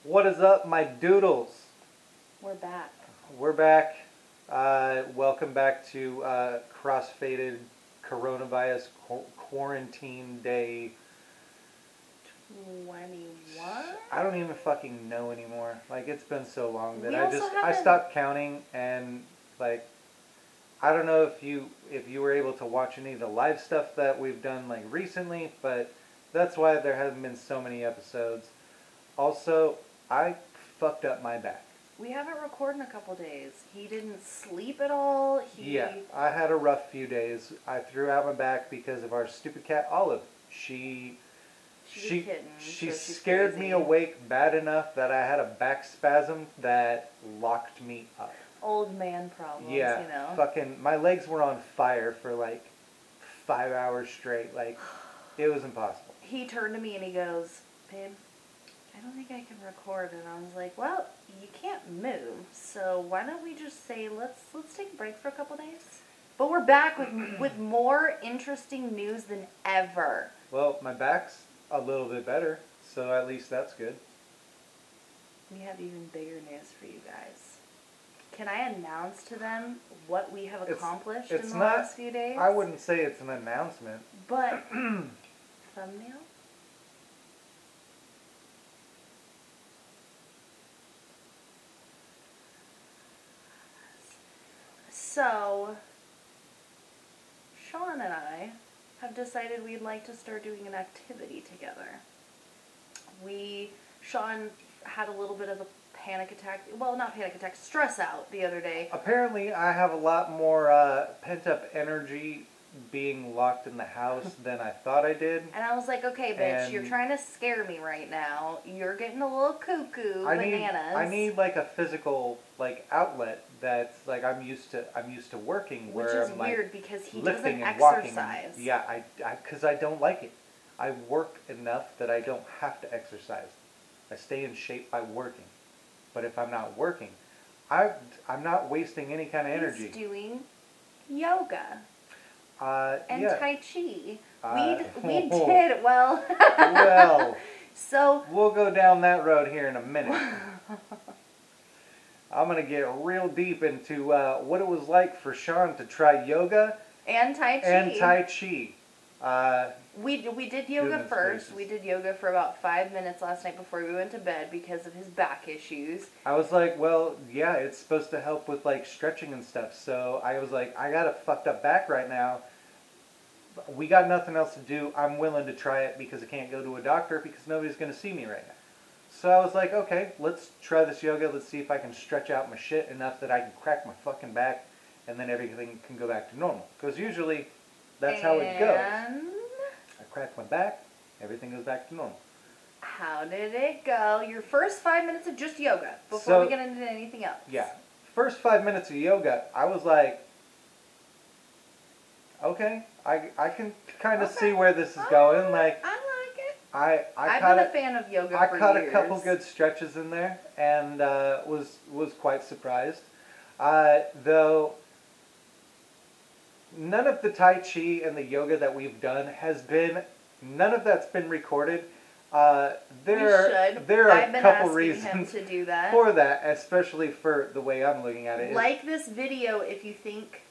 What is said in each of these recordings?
What is up, my doodles? We're back. We're back. Welcome back to Crossfaded Coronavirus Quarantine Day 21? I don't even fucking know anymore. Like, it's been so long that We I also I stopped counting, and like, I don't know if you were able to watch any of the live stuff that we've done like recently, but that's why there haven't been so many episodes. Also, I fucked up my back. We haven't recorded in a couple days. He didn't sleep at all. Yeah, I had a rough few days. I threw out my back because of our stupid cat Olive. She scared me awake bad enough that I had a back spasm that locked me up. Old man problems, yeah, you know. Fucking, my legs were on fire for like 5 hours straight. Like, it was impossible. He turned to me and he goes, "Babe, I don't think I can record." And I was like, "Well, you can't move, so why don't we just say let's take a break for a couple days?" But we're back with more interesting news than ever. Well, my back's a little bit better, so at least that's good. We have even bigger news for you guys. Can I announce to them what we have accomplished in the last few days? I wouldn't say it's an announcement. But, thumbnail? So, Sean and I have decided we'd like to start doing an activity together. Sean had a little bit of a panic attack, well, not panic attack, stress out the other day. Apparently, I have a lot more pent-up energy being locked in the house than I thought I did. And I was like, okay, bitch, you're trying to scare me right now. You're getting a little cuckoo, bananas. I need like a physical like outlet that's like I'm used to working, which where is I'm weird like because he lifting doesn't and walking. exercise. Yeah, because I don't like it. I work enough that I don't have to exercise. I stay in shape by working. But if I'm not working, I'm not wasting any kind of energy. He's doing yoga. And yeah. Tai Chi. We did, well. Well. So. We'll go down that road here in a minute. I'm going to get real deep into what it was like for Sean to try yoga. And Tai Chi. And Tai Chi. We did yoga first. We did yoga for about 5 minutes last night before we went to bed because of his back issues. I was like, well, yeah, it's supposed to help with like stretching and stuff. So I was like, I got a fucked up back right now. We got nothing else to do. I'm willing to try it because I can't go to a doctor because nobody's going to see me right now. So I was like, okay, let's try this yoga. Let's see if I can stretch out my shit enough that I can crack my fucking back and then everything can go back to normal. Because usually that's how it goes. I crack my back, everything goes back to normal. How did it go? Your first 5 minutes of just yoga before we get into anything else. Yeah. First 5 minutes of yoga, I was like, okay, I can kind of see where this is going. Like, I like it. I've been a fan of yoga for years. I caught a couple good stretches in there and was quite surprised. Though none of the Tai Chi and the yoga that we've done none of that's been recorded. There are a couple reasons to do that. For that, especially for the way I'm looking at it. Like this video if you think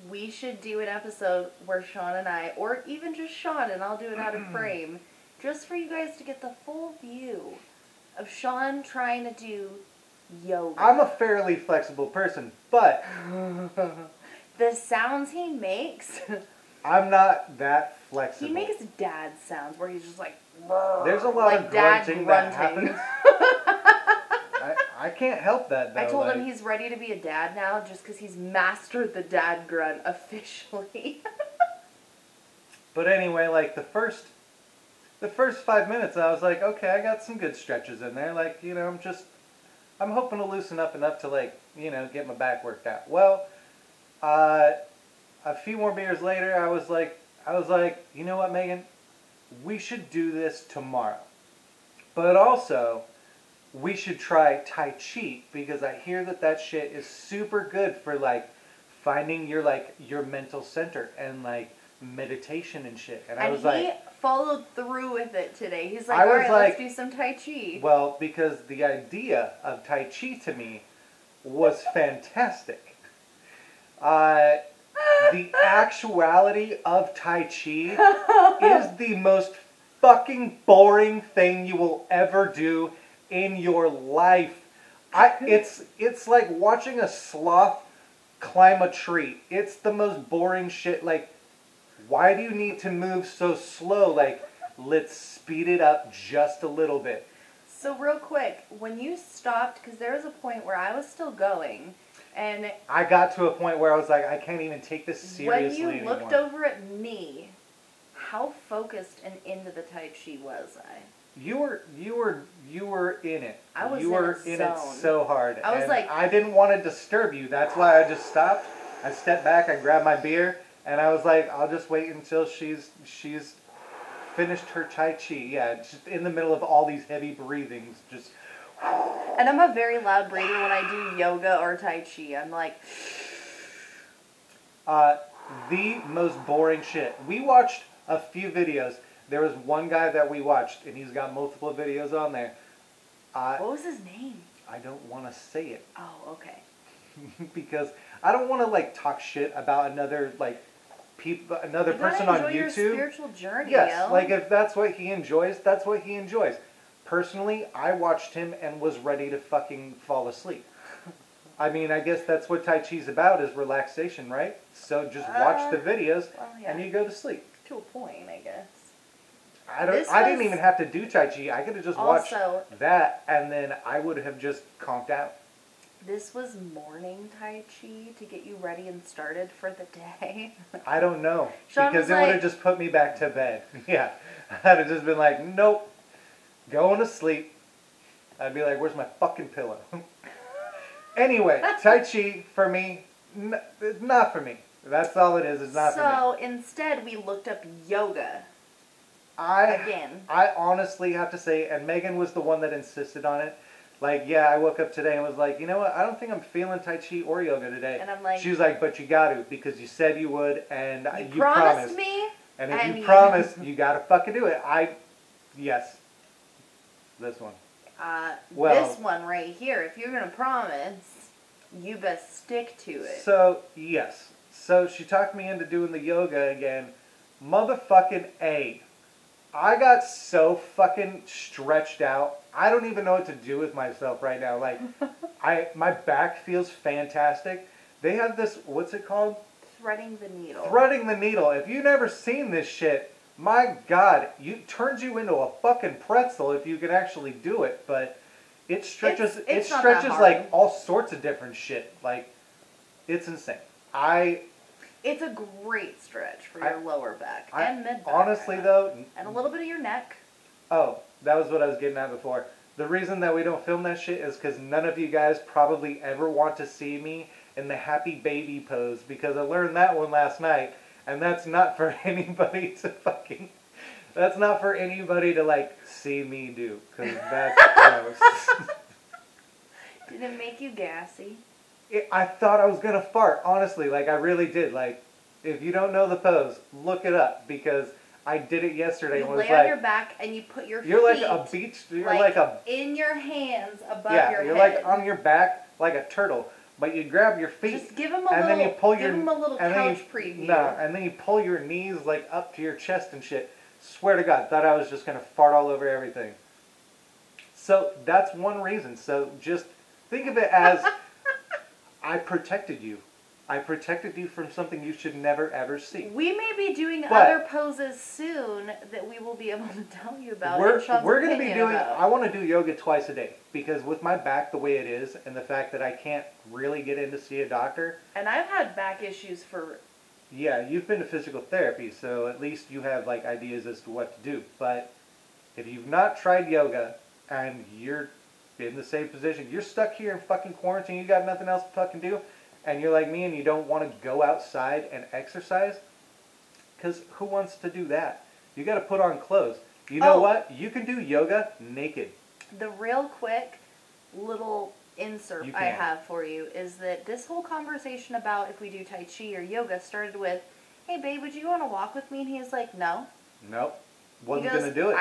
we should do an episode where Sean and I, or even just Sean and I'll do it out of frame, just for you guys to get the full view of Sean trying to do yoga. I'm a fairly flexible person, but the sounds he makes. I'm not that flexible. He makes dad sounds where he's just like. There's a lot of grunting that happens. I can't help that though. I told him he's ready to be a dad now just because he's mastered the dad grunt officially. But anyway, like the first 5 minutes, I was like, okay, I got some good stretches in there. Like, you know, I'm hoping to loosen up enough to like, you know, get my back worked out. Well, a few more beers later, I was like, you know what, Megan? We should do this tomorrow. But also, we should try Tai Chi because I hear that shit is super good for like finding your mental center and like meditation and shit. And I And was he like, followed through with it today. He's like, I all was right, like- let's do some Tai Chi. well, because the idea of Tai Chi to me was fantastic. The actuality of Tai Chi is the most fucking boring thing you will ever do in your life. It's like watching a sloth climb a tree. It's the most boring shit. Like, why do you need to move so slow? Like, let's speed it up just a little bit. So real quick, when you stopped, because there was a point where I was still going, and I got to a point where I was like, I can't even take this when seriously you anymore. looked over at me, how focused and into the Tai Chi was I? You were in it. I was you in were a in zone. it so hard. I was and like- I didn't want to disturb you. That's why I just stopped. I stepped back. I grabbed my beer, and I was like, I'll just wait until she's finished her Tai Chi. Yeah, just in the middle of all these heavy breathings, just. And I'm a very loud breather when I do yoga or Tai Chi. I'm like, The most boring shit. We watched a few videos. There was one guy that we watched, and he's got multiple videos on there. what was his name? I don't want to say it Oh, okay. because I don't want to like talk shit about another You person gotta on enjoy your YouTube. spiritual journey, Yes, yo. like if that's what he enjoys, that's what he enjoys. Personally, I watched him and was ready to fucking fall asleep. I mean, I guess that's what Tai Chi's about, is relaxation, right? So just watch the videos well, yeah. and you go to sleep. To a point, I guess. I This didn't was- even have to do Tai Chi. I could have just watched Also- that and then I would have just conked out. This was morning Tai Chi to get you ready and started for the day. I don't know. Sean Because was it would have like- just put me back to bed. Yeah. I'd have just been like, nope. Going to sleep. I'd be like, where's my fucking pillow? Anyway, Tai Chi, for me, it's not for me. That's all it is. It's not for me. So instead, we looked up yoga. Again. I honestly have to say, and Megan was the one that insisted on it. Like, yeah, I woke up today and was like, you know what? I don't think I'm feeling Tai Chi or yoga today. And I'm like- she was like, but you got to, because you said you would, and you promised me. And if and you you- promise, you got to fucking do it. Yes. This one. Well- This one right here. If you're gonna promise, you best stick to it. So, yes. So she talked me into doing the yoga again. Motherfucking A. I got so fucking stretched out. I don't even know what to do with myself right now. Like, my back feels fantastic. They have this, what's it called? Threading the needle. Threading the needle. If you've never seen this shit, my God, it turns you into a fucking pretzel if you can actually do it. But it stretches. It's it not that stretches hard. like all sorts of different shit. Like, it's insane. It's a great stretch for your lower back and mid back. Honestly though, and a little bit of your neck. oh, that was what I was getting at before. The reason that we don't film that shit is because none of you guys probably ever want to see me in the happy baby pose, because I learned that one last night, and that's not for anybody to fucking. That's not for anybody to like see me do, because that's gross. Did it make you gassy? I thought I was gonna fart, honestly. Like, I really did. Like, if you don't know the pose, look it up, because I did it yesterday. You and was lay on like, your back and you put your you're like feet a beach. You're like a in your hands above yeah. your You're head. like on your back like a turtle, but you grab your feet. Just give him a and little. then you pull give your him a little and then couch you, preview. No, and then you pull your knees like up to your chest and shit. Swear to God, thought I was just gonna fart all over everything. So that's one reason. So just think of it as I protected you. I protected you from something you should never ever see. We may be doing But- other poses soon that we will be able to tell you about. We're and Sean's going to be opinion doing. about. I want to do yoga twice a day, because with my back the way it is, and the fact that I can't really get in to see a doctor. And I've had back issues for. Yeah, you've been to physical therapy, so at least you have like ideas as to what to do. But if you've not tried yoga and you're in the same position, you're stuck here in fucking quarantine, you got nothing else to fucking do, and you're like me and you don't want to go outside and exercise, because who wants to do that? You got to put on clothes. You know Oh. what? You can do yoga naked. The real quick little insert You I can. have for you is that this whole conversation about if we do Tai Chi or yoga started with, hey babe, would you go on a walk with me? And he's like, no. Nope. He Wasn't goes, gonna do it.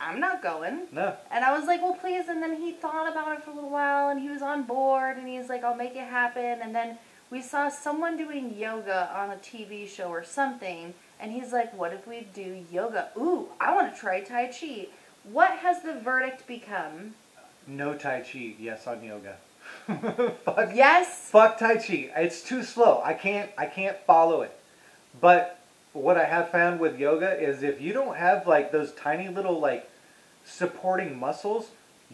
I'm not going. No. And I was like, well, please. And then he thought about it for a little while, and he was on board, and he's like, I'll make it happen. And then we saw someone doing yoga on a TV show or something, and he's like, what if we do yoga? Ooh, I want to try Tai Chi. What has the verdict become? No Tai Chi, yes on yoga. Fuck. Yes. Fuck Tai Chi. It's too slow. I can't follow it. But what I have found with yoga is if you don't have like those tiny little like supporting muscles,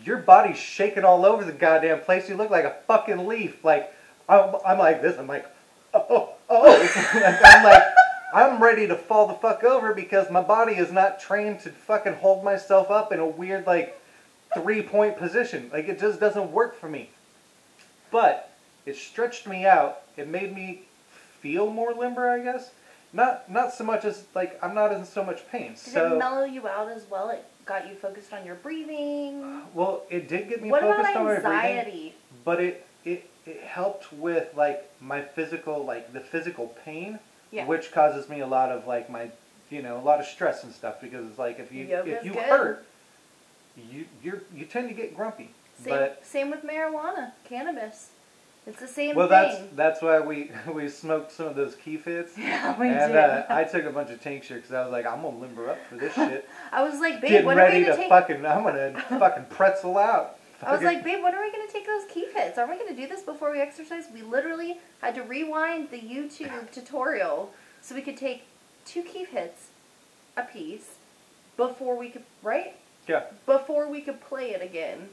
your body's shaking all over the goddamn place. You look like a fucking leaf. Like I'm like this. I'm like oh. I'm like I'm ready to fall the fuck over because my body is not trained to fucking hold myself up in a weird like 3-point position. Like it just doesn't work for me. But it stretched me out. It made me feel more limber, I guess. Not so much as like I'm not in so much pain. Did it mellow you out as well? It got you focused on your breathing. Well, it did get me What focused about on my anxiety? breathing, but it helped with like my physical like the physical pain, Yeah. which causes me a lot of like my a lot of stress and stuff because it's like if you Yoga's good. hurt, you tend to get grumpy. Same with marijuana, cannabis. It's the same Well, thing. that's why we smoked some of those key fits. Yeah, we and, did. I took a bunch of tincture because I was like, I'm gonna limber up for this shit. I was like, babe, Getting when are we ready gonna to take? I'm gonna fucking pretzel out. I was like, babe, when are we gonna take those key fits? Aren't we gonna do this before we exercise? We literally had to rewind the YouTube tutorial so we could take 2 key hits a piece before we could Yeah. before we could play it again,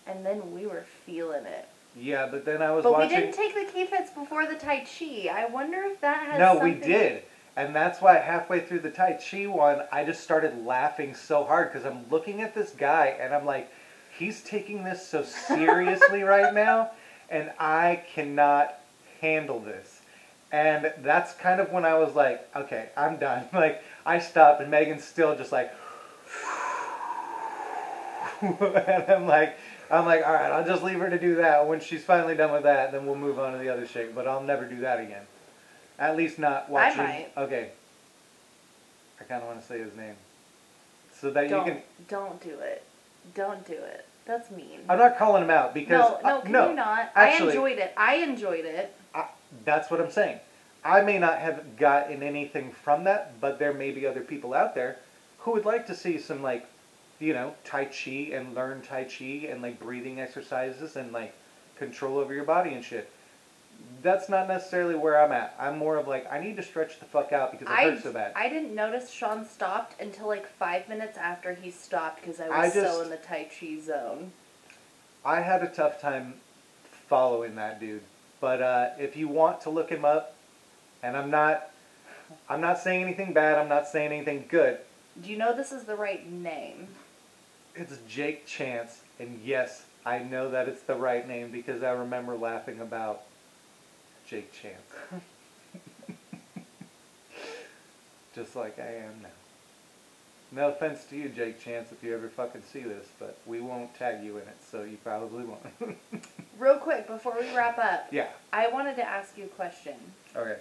and then we were feeling it. Yeah, but then I was But watching. we didn't take the key fits before the Tai Chi. I wonder if that has No, something... we did. And that's why halfway through the Tai Chi one, I just started laughing so hard because I'm looking at this guy and I'm like, he's taking this so seriously right now, and I cannot handle this. And that's kind of when I was like, okay, I'm done. Like, I stopped and Megan's still just like, and I'm like, all right, I'll just leave her to do that. When she's finally done with that, then we'll move on to the other shake. But I'll never do that again. At least not watching. I might. Okay. I kind of want to say his name. So that Don't, you can... Don't do it. Don't do it. That's mean. I'm not calling him out because... Can you not? Actually, I enjoyed it. That's what I'm saying. I may not have gotten anything from that, but there may be other people out there who would like to see some, like, Tai Chi and learn Tai Chi and like breathing exercises and like control over your body and shit. That's not necessarily where I'm at. I'm more of like, I need to stretch the fuck out because it hurts so bad. I didn't notice Sean stopped until like 5 minutes after he stopped because I was so in the Tai Chi zone. I had a tough time following that dude. But if you want to look him up, and I'm not saying anything bad, I'm not saying anything good. Do you know this is the right name? It's Jake Chance, and yes, I know that it's the right name because I remember laughing about Jake Chance. Just like I am now. No offense to you, Jake Chance, if you ever fucking see this, but we won't tag you in it, so you probably won't. Real quick, before we wrap up. Yeah. I wanted to ask you a question. Okay.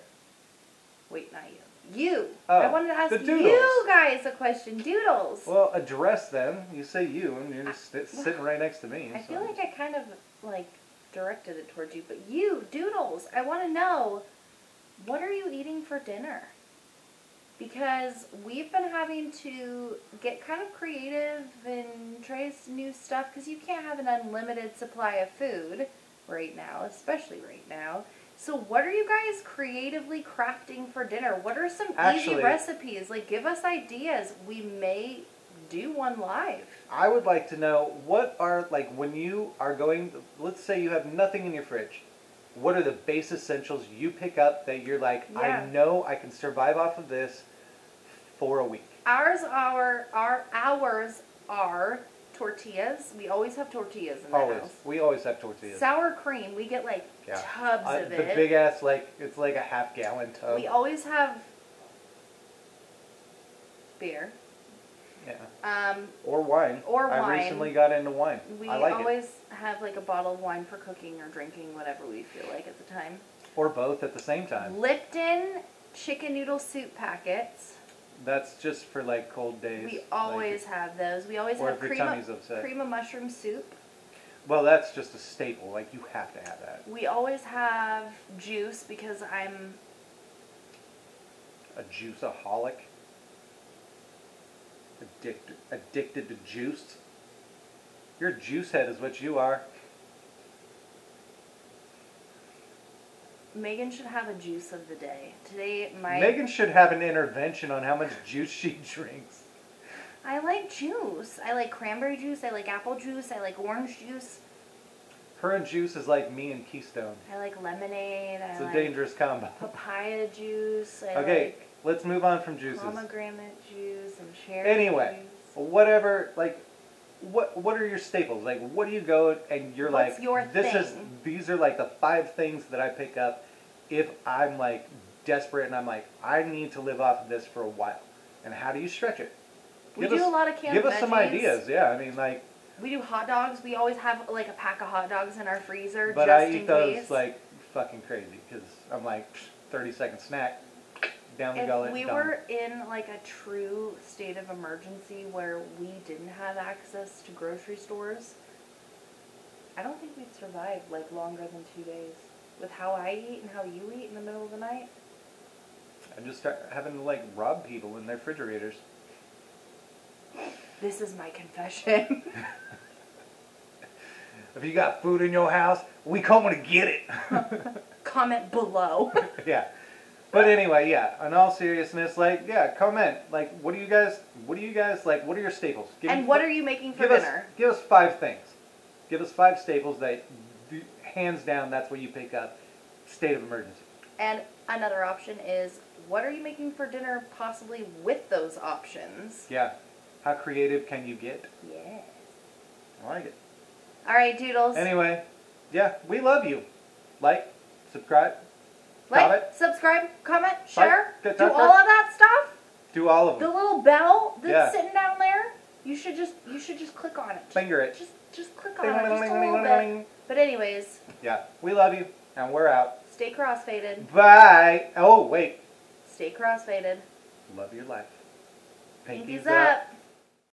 Wait, not you. You. Oh, I wanted to ask the Doodles. you guys a question. Doodles. Well, address them. You say you, and you're just sitting right next to me. I feel like I kind of, like, directed it towards you. But you, Doodles, I want to know, what are you eating for dinner? Because we've been having to get kind of creative and try new stuff because you can't have an unlimited supply of food right now, especially right now. So what are you guys creatively crafting for dinner? What are some easy recipes? Like, give us ideas. We may do one live. I would like to know, what are, like, when you are going, let's say you have nothing in your fridge. What are the base essentials you pick up that you're like, I know I can survive off of this for a week? Ours are tortillas. We always have tortillas in the house. We always have tortillas. Sour cream. We get like tubs of it. The big ass, like, it's like a half-gallon tub. We always have beer. Yeah. Or wine. I recently got into wine. We I like always have like a bottle of wine for cooking or drinking, whatever we feel like at the time. Or both at the same time. Lipton chicken noodle soup packets. That's just for like cold days. We always have those. We always have if your tummy's upset. cream of mushroom soup. Well, that's just a staple. Like, you have to have that. We always have juice because I'm A juiceaholic. Addicted to juice. You're a juice head is what you are. Megan should have a juice of the day. Today, Megan should have an intervention on how much juice she drinks. I like juice. I like cranberry juice. I like apple juice. I like orange juice. Her and juice is like me and Keystone. I like lemonade. It's a dangerous combo. Papaya juice. Okay, let's move on from juices. Pomegranate juice and cherry Anyway, juice. whatever, like, what are your staples? Like, what do you go and you're What's like, your these are like the 5 things that I pick up if I'm like desperate and I'm like, I need to live off of this for a while. And how do you stretch it? We do a lot of canned Give us veggies. some ideas. Yeah, I mean, like. We do hot dogs. We always have like a pack of hot dogs in our freezer But just I eat in those case. like fucking crazy because I'm like 30-second snack down the gullet. If we done. were in like a true state of emergency where we didn't have access to grocery stores, I don't think we'd survive like longer than 2 days. With how I eat and how you eat in the middle of the night. I just start having to like rob people in their refrigerators. This is my confession. If you got food in your house, we coming to get it. Comment below. Yeah. But anyway, yeah, in all seriousness, like, yeah, comment. Like, what do you guys, like, what are your staples? What are you making for dinner? Give us 5 things. Give us 5 staples that, hands down, that's what you pick up. State of emergency. And another option is, what are you making for dinner possibly with those options? Yeah. How creative can you get? Yes. I like it. All right, doodles. Anyway, yeah, we love you. Like, subscribe, Like, comment, subscribe, comment, share. Like, do all of that stuff. do all of The them. little bell that's sitting down there. You should just click on it. Finger it. Just click on it just a little bit. But anyways. Yeah, we love you, and we're out. Stay crossfaded. Bye. Oh, wait. Stay crossfaded. Love your life. Pinkies up.